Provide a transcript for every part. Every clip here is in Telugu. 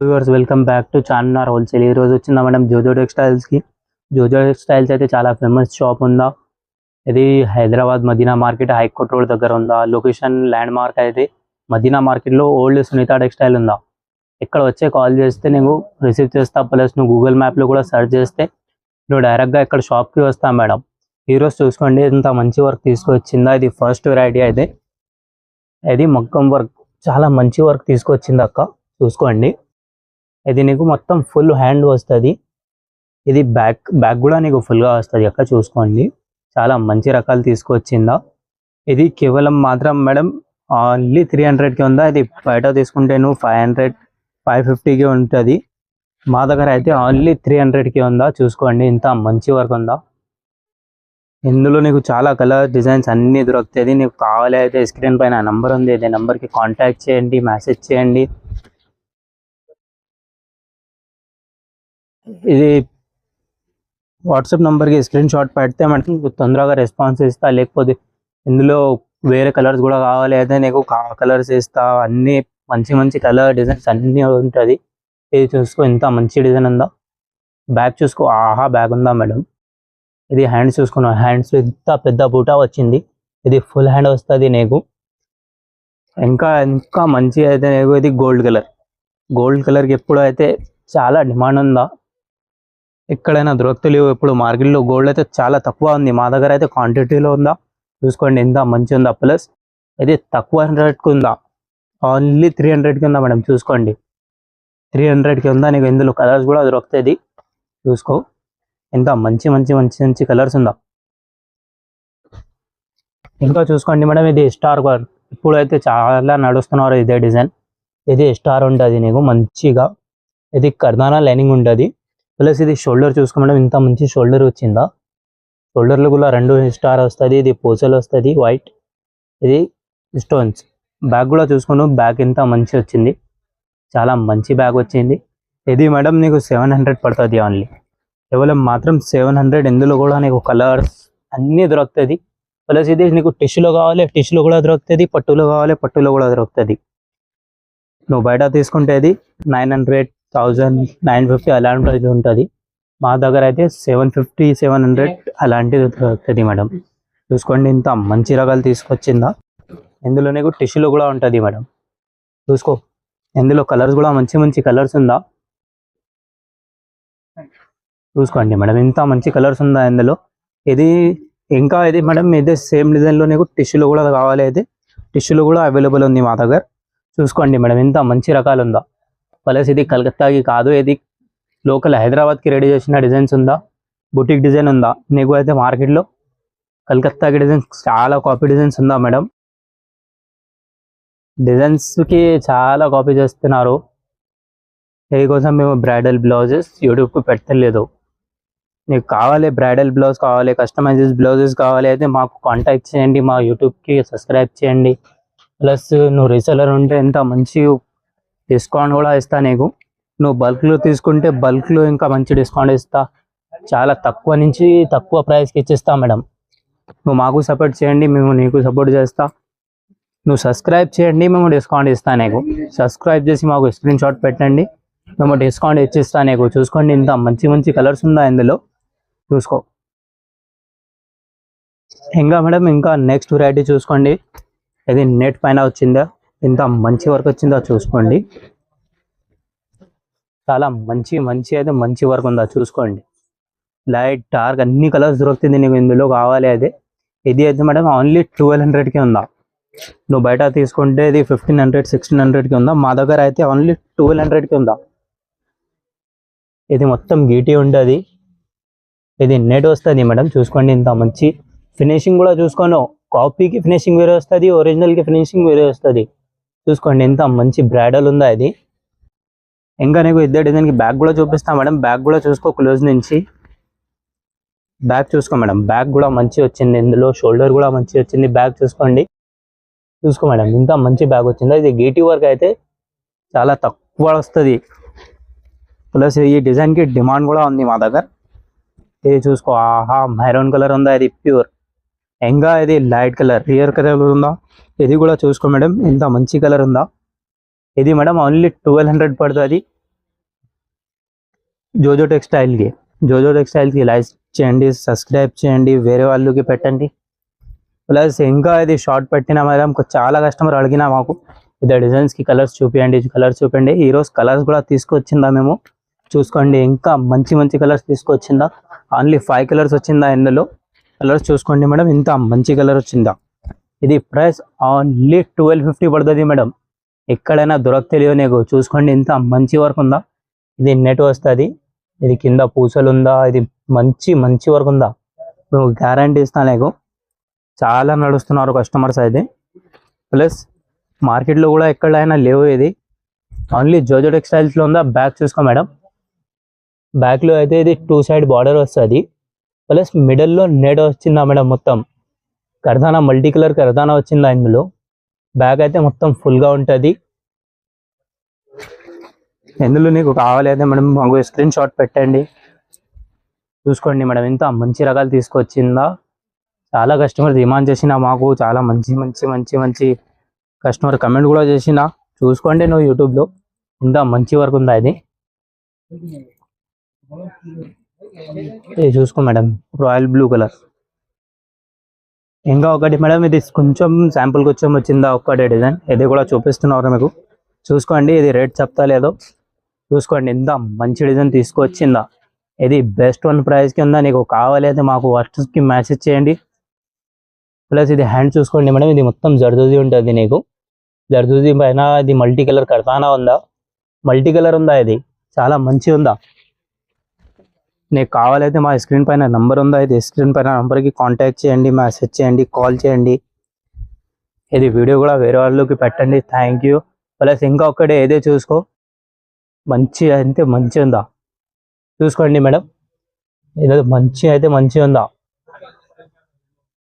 Viewers welcome back to Charminar wholesale. ఈ రోజు వచ్చిందా మేడం జోజో టెక్స్టైల్స్కి. జోజో టెక్స్టైల్స్ అయితే చాలా ఫేమస్ షాప్ ఉందా. ఇది Hyderabad Madina market high court road దగ్గర ఉందా. లొకేషన్ ల్యాండ్ మార్క్ అయితే మదీనా మార్కెట్లో ఓల్డ్ సునీత టెక్స్టైల్ ఉందా. ఇక్కడ వచ్చే కాల్ చేస్తే నేను రిసీవ్ చేస్తా, ప్లస్ నువ్వు గూగుల్ మ్యాప్లో కూడా సెర్చ్ చేస్తే నువ్వు డైరెక్ట్గా ఇక్కడ షాప్కి వస్తా మేడం. ఈరోజు చూసుకోండి ఇంత మంచి వర్క్ తీసుకొచ్చిందా. ఇది ఫస్ట్ వెరైటీ అయితే ఇది మగ్గం వర్క్, చాలా మంచి వర్క్ తీసుకొచ్చింది అక్క. చూసుకోండి ఇది నీకు మొత్తం ఫుల్ హ్యాండ్ వస్తుంది. ఇది బ్యాక్ కూడా నీకు ఫుల్గా వస్తుంది అక్క. చూసుకోండి చాలా మంచి రకాలు తీసుకొచ్చిందా. ఇది కేవలం మాత్రం మేడం ఓన్లీ 300కి ఉందా. ఇది బయట తీసుకుంటే నువ్వు 500 550కి ఉంటుంది. మా దగ్గర అయితే ఓన్లీ 300కి ఉందా. చూసుకోండి ఇంత మంచి వర్క్ ఉందా. ఇందులో నీకు చాలా కలర్ డిజైన్స్ అన్నీ దొరుకుతుంది. నీకు కావాలి అయితే స్క్రీన్ పైన నెంబర్ ఉంది, ఇదే నెంబర్కి కాంటాక్ట్ చేయండి, మెసేజ్ చేయండి. ఇది వాట్సాప్ నెంబర్కి స్క్రీన్ షాట్ పెడితే మనకి తొందరగా రెస్పాన్స్ ఇస్తా. లేకపోతే ఇందులో వేరే కలర్స్ కూడా కావాలి అయితే నీకు కలర్స్ ఇస్తా. అన్నీ మంచి మంచి కలర్ డిజైన్స్ అన్నీ ఉంటుంది. ఇది చూసుకో ఇంత మంచి డిజైన్ ఉందా. బ్యాగ్ చూసుకో, ఆహా బ్యాగ్ ఉందా మేడం. ఇది హ్యాండ్స్ చూసుకున్నావు, హ్యాండ్స్ ఇంత పెద్ద బూటా వచ్చింది. ఇది ఫుల్ హ్యాండ్ వస్తుంది నీకు. ఇంకా ఇంకా మంచి అయితే నీకు ఇది గోల్డ్ కలర్కి ఎప్పుడు అయితే చాలా డిమాండ్ ఉందా. ఎక్కడైనా దొరకలేవు ఇప్పుడు మార్కెట్లో. గోల్డ్ అయితే చాలా తక్కువ ఉంది, మా దగ్గర అయితే క్వాంటిటీలో ఉందా. చూసుకోండి ఎంత మంచి ఉందా. ప్లస్ ఇది తక్కువ రేట్కి ఉందా, ఓన్లీ 300కి ఉందా మేడం. చూసుకోండి 300కి ఉందా. నీకు ఇందులో కలర్స్ కూడా దొరుకుతుంది. చూసుకో ఎంత మంచి మంచి మంచి మంచి కలర్స్ ఉందా. ఇంకా చూసుకోండి మేడం ఇది స్టార్ వర్క్, ఇప్పుడు అయితే చాలా నడుస్తున్నారు ఇదే డిజైన్. ఇది స్టార్ ఉంటుంది నీకు మంచిగా. ఇది కర్దానా లైనింగ్ ఉంటుంది. ప్లస్ ఇది షోల్డర్ చూసుకో మేడం ఇంత మంచి షోల్డర్ వచ్చిందా. షోల్డర్లో కూడా 2 స్టార్ వస్తుంది. ఇది పూసలు వస్తుంది వైట్, ఇది స్టోన్స్. బ్యాగ్ కూడా చూసుకున్నావు, బ్యాగ్ ఇంత మంచి వచ్చింది, చాలా మంచి బ్యాగ్ వచ్చింది. ఇది మేడం నీకు 700 పడుతుంది ఓన్లీ, కేవలం మాత్రం 700. ఇందులో కూడా నీకు కలర్స్ అన్నీ దొరుకుతుంది. ప్లస్ ఇది నీకు టిష్యూలో కావాలి, టిష్యూలో కూడా దొరుకుతుంది. పట్టులో కావాలి, పట్టులో కూడా దొరుకుతుంది. నువ్వు బయట తీసుకుంటే ఇది 900 1000 950 అలాంటి ఉంటుంది. మా దగ్గర అయితే 750 700 అలాంటిది దొరుకుతుంది మేడం. చూసుకోండి ఇంత మంచి రకాలు తీసుకొచ్చిందా. ఇందులో నీకు టిష్యూలో కూడా ఉంటుంది మేడం. చూసుకో ఇందులో కలర్స్ కూడా మంచి మంచి కలర్స్ ఉందా. చూసుకోండి మేడం ఇంత మంచి కలర్స్ ఉందా ఇందులో. ఇది ఇంకా ఇది మేడం ఇదే సేమ్ డిజైన్లో నీకు టిష్యూలో కూడా కావాలి అయితే టిష్యూలో కూడా అవైలబుల్ ఉంది మా దగ్గర. చూసుకోండి మేడం ఇంత మంచి రకాలు ఉందా. ప్లస్ ఇది కలకత్తాకి కాదు, ఇది లోకల్ హైదరాబాద్కి రెడీ చేసిన డిజైన్స్ ఉందా. బుటిక్ డిజైన్ ఉందా నీకు అయితే మార్కెట్లో. కలకత్తాకి డిజైన్స్ చాలా కాపీ డిజైన్స్ ఉందా మేడం. డిజైన్స్కి చాలా కాపీ చేస్తున్నారు. దీనికోసం మేము బ్రైడల్ బ్లౌజెస్ యూట్యూబ్కి పెట్టలేదు. నీకు కావాలి బ్రైడల్ బ్లౌజ్ కావాలి, కస్టమైజ్డ్ బ్లౌజెస్ కావాలి అయితే మాకు కాంటాక్ట్ చేయండి, మా యూట్యూబ్కి సబ్స్క్రైబ్ చేయండి. ప్లస్ నువ్వు రీసెలర్ ఉంటే ఎంత మంచి డిస్కౌంట్ కూడా ఇస్తా నీకు. నువ్వు బల్క్లో తీసుకుంటే బల్క్లో ఇంకా మంచి డిస్కౌంట్ ఇస్తా. చాలా తక్కువ నుంచి తక్కువ ప్రైస్కి ఇచ్చిస్తా మేడం. నువ్వు మాకు సపోర్ట్ చేయండి, మేము నీకు సపోర్ట్ చేస్తా. నువ్వు సబ్స్క్రైబ్ చేయండి, మేము డిస్కౌంట్ ఇస్తా నీకు. సబ్స్క్రైబ్ చేసి మాకు స్క్రీన్ షాట్ పెట్టండి, మేము డిస్కౌంట్ ఇచ్చిస్తా నీకు. చూసుకోండి ఇంత మంచి మంచి కలర్స్ ఉందా ఇందులో. చూసుకో ఇంకా మేడం ఇంకా నెక్స్ట్ వెరైటీ చూసుకోండి. ఇది నెట్ పైన వచ్చిందా, ఇంత మంచి వర్క్ వచ్చిందా. చూసుకోండి చాలా మంచి మంచి అయితే మంచి వర్క్ ఉందా. చూసుకోండి లైట్ డార్క్ అన్ని కలర్స్ దొరుకుతుంది నీకు ఇందులో కావాలి అయితే. ఇది అయితే మేడం ఓన్లీ 1200కి ఉందా. నువ్వు బయట తీసుకుంటే ఇది 1500 1600కి ఉందా. మా దగ్గర అయితే ఓన్లీ 1200కి ఉందా. ఇది మొత్తం గీటీ ఉంటుంది, ఇది నెట్ వస్తుంది మేడం. చూసుకోండి ఇంత మంచి ఫినిషింగ్ కూడా చూసుకోను. కాపీకి ఫినిషింగ్ వేరే వస్తుంది, ఒరిజినల్కి ఫినిషింగ్ వేరే వస్తుంది. చూసుకోండి ఇంత మంచి బ్రైడల్ ఉందా ఇది. ఇంకా నీకు ఇదే డిజైన్కి బ్యాగ్ కూడా చూపిస్తా మేడం. బ్యాగ్ కూడా చూసుకో క్లోజ్ నుంచి. బ్యాగ్ చూసుకో మేడం, బ్యాగ్ కూడా మంచి వచ్చింది ఇందులో. షోల్డర్ కూడా మంచి వచ్చింది. బ్యాగ్ చూసుకోండి, చూసుకో మేడం ఇంత మంచి బ్యాగ్ వచ్చిందా. ఇది గీటీ వర్క్ అయితే చాలా తక్కువ వస్తుంది. ప్లస్ ఈ డిజైన్కి డిమాండ్ కూడా ఉంది మా దగ్గర. ఇది చూసుకో, ఆహా మెరూన్ కలర్ ఉందా, ఇది ప్యూర్. ఇంకా ఇది లైట్ కలర్ రియర్ కలర్ ఉందా. ఇది కూడా చూసుకో మేడం ఇంత మంచి కలర్ ఉందా. ఇది మేడం ఓన్లీ 1200 పడుతుంది. జోజో టెక్స్టైల్కి లైక్ చేయండి, సబ్స్క్రైబ్ చేయండి, వేరే వాళ్ళకి పెట్టండి. ప్లస్ ఇంకా ఇది షార్ట్ పెట్టిన మేడం చాలా కస్టమర్ అడిగినా మాకు ఇదే డిజైన్స్కి కలర్స్ చూపించండి. ఈరోజు కలర్స్ కూడా తీసుకొచ్చిందా మేము, చూసుకోండి. ఇంకా మంచి మంచి కలర్స్ తీసుకొచ్చిందా. ఓన్లీ 5 కలర్స్ వచ్చిందా ఇందులో. కలర్స్ చూసుకోండి మేడం, ఇంత మంచి కలర్ వచ్చిందా. ఇది ప్రైస్ ఓన్లీ 1250 పడుతుంది మేడం. ఎక్కడైనా దొరకలేవు నీకు. చూసుకోండి ఇంత మంచి వర్క్ ఉందా. ఇది నెట్ వస్తుంది, ఇది కింద పూసలు ఉందా, ఇది మంచి వర్క్ ఉందా. నువ్వు గ్యారంటీ ఇస్తాను నీకు. చాలా నడుస్తున్నారు కస్టమర్స్ అయితే. ప్లస్ మార్కెట్లో కూడా ఎక్కడైనా లేవు. ఇది ఓన్లీ జోజో టెక్స్టైల్స్లో ఉందా. బ్యాక్ చూసుకో మేడం, బ్యాక్లో అయితే ఇది 2 సైడ్ బార్డర్ వస్తుంది. ప్లస్ మిడిల్లో నెట్ వచ్చిందా మేడం. మొత్తం కర్దానా, మల్టీ కలర్ కర్దానా వచ్చిందా ఇందులో. బ్యాక్ అయితే మొత్తం ఫుల్గా ఉంటుంది. ఇందులో నీకు కావాలి అయితే మేడం మాకు స్క్రీన్ షాట్ పెట్టండి. చూసుకోండి మేడం, ఇంత మంచి రకాలు తీసుకొచ్చిందా. చాలా కస్టమర్ డిమాండ్ చేసిన మాకు, చాలా మంచి కస్టమర్ కమెంట్ కూడా చేసిన. చూసుకోండి నువ్వు యూట్యూబ్లో, ఇంత మంచి వర్క్ ఉందా. ఇది చూసుకో మేడం, రాయల్ బ్లూ కలర్. ఇంకా ఒకటి మేడం, ఇది కొంచెం శాంపుల్ కొంచెం వచ్చిందా ఒక్కటే డిజైన్. ఇది కూడా చూపిస్తున్నారు మీకు. చూసుకోండి, ఇది రేట్ చెప్తా లేదో చూసుకోండి. ఇంత మంచి డిజైన్ తీసుకొచ్చిందా. ఇది బెస్ట్ వన్ ప్రైస్కి ఉందా. నీకు కావాలి అయితే మాకు వాట్సాప్కి మెసేజ్ చేయండి. ప్లస్ ఇది హ్యాండ్ చూసుకోండి మేడం, ఇది మొత్తం జర్దోజీ ఉంటుంది నీకు. జర్దోజీ పైన ఇది మల్టీ కలర్ కర్తానా ఉందా, మల్టీ కలర్ ఉందా. ఇది చాలా మంచి ఉందా. నీకు కావాలైతే మా స్క్రీన్ పైన నంబర్ ఉందా, ఇది స్క్రీన్ పైన నంబర్కి కాంటాక్ట్ చేయండి, మెసేజ్ చేయండి, కాల్ చేయండి. ఇది వీడియో కూడా వేరే వాళ్ళకి పెట్టండి. Thank you. ప్లస్ ఇంకా ఒక్కటే ఏదే చూసుకో, మంచి ఉందా. చూసుకోండి మేడం, ఇది మంచి ఉందా.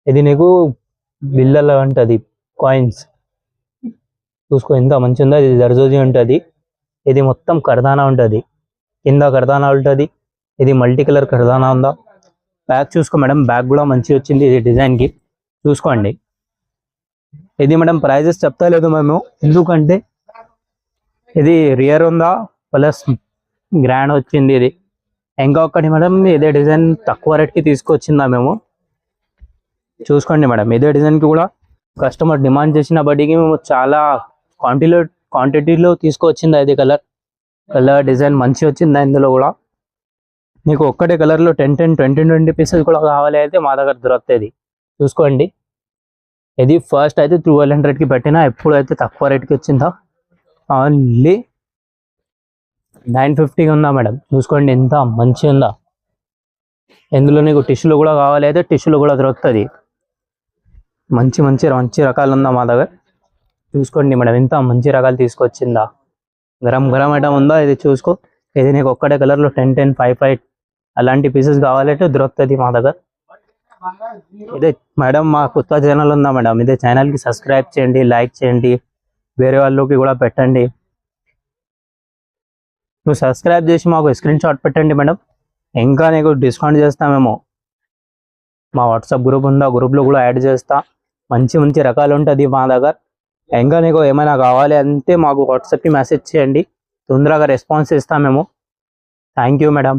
ఇది నీకు బిల్లలు ఉంటుంది, కాయిన్స్. చూసుకో ఎంత మంచి ఉందా. ఇది జర్దోజీ ఉంటుంది, ఇది మొత్తం కర్దానా ఉంటుంది, కింద కర్దానా ఉంటుంది. ఇది మల్టీ కలర్ కర్దానా ఉందా. బ్యాక్ చూసుకో మేడం, బ్యాక్ కూడా మంచి వచ్చింది ఇది డిజైన్కి. చూసుకోండి. ఇది మేడం ప్రైజెస్ చెప్తా లేదు మేము, ఎందుకంటే ఇది రియర్ ఉందా, ప్లస్ గ్రాండ్ వచ్చింది ఇది. ఇంకా ఒక్కటి మేడం, ఇదే డిజైన్ తక్కువ రేట్కి తీసుకొచ్చిందా మేము. చూసుకోండి మేడం, ఇదే డిజైన్కి కూడా కస్టమర్ డిమాండ్ చేసిన బట్టికి మేము చాలా క్వాంటిటీలో తీసుకొచ్చిందా. ఇది కలర్ డిజైన్ మంచి వచ్చిందా. ఇందులో కూడా నీకు ఒక్కటే కలర్లో 10, 20 పీసెస్ కూడా కావాలి అయితే మా దగ్గర దొరుకుతుంది. చూసుకోండి, ఇది ఫస్ట్ అయితే 1200కి పెట్టినా, ఎప్పుడైతే తక్కువ రేట్కి వచ్చిందా ఓన్లీ 950 ఉందా మేడం. చూసుకోండి ఎంత మంచి ఉందా. ఇందులో నీకు టిష్యూలు కూడా కావాలి అయితే టిష్యూలు కూడా దొరుకుతుంది. మంచి రకాలు ఉందా మా దగ్గర. చూసుకోండి మేడం, ఇంత మంచి రకాలు తీసుకొచ్చిందా. గరం ఐటమ్ ఉందా. ఇది చూసుకో, ఇది నీకు ఒక్కటే కలర్లో 10, 5 అలాంటి పీసెస్ కావాలంటే దొరుకుతుంది మా దగ్గర. ఇదే మేడం మా కొత్త ఛానల్ ఉందా మేడం, ఇదే ఛానల్కి సబ్స్క్రైబ్ చేయండి, లైక్ చేయండి, వేరే వాళ్ళకి కూడా పెట్టండి. నువ్వు సబ్స్క్రైబ్ చేసి మాకు స్క్రీన్ షాట్ పెట్టండి మేడం. ఇంకా నీకు డిస్కౌంట్ చేస్తామేమో. మా వాట్సాప్ గ్రూప్ ఉందా, గ్రూప్లో కూడా యాడ్ చేస్తా. మంచి రకాలు ఉంటుంది మా దగ్గర. ఇంకా నీకు ఏమైనా కావాలి అంటే మాకు వాట్సాప్కి మెసేజ్ చేయండి, తొందరగా రెస్పాన్స్ ఇస్తామేమో. Thank you madam.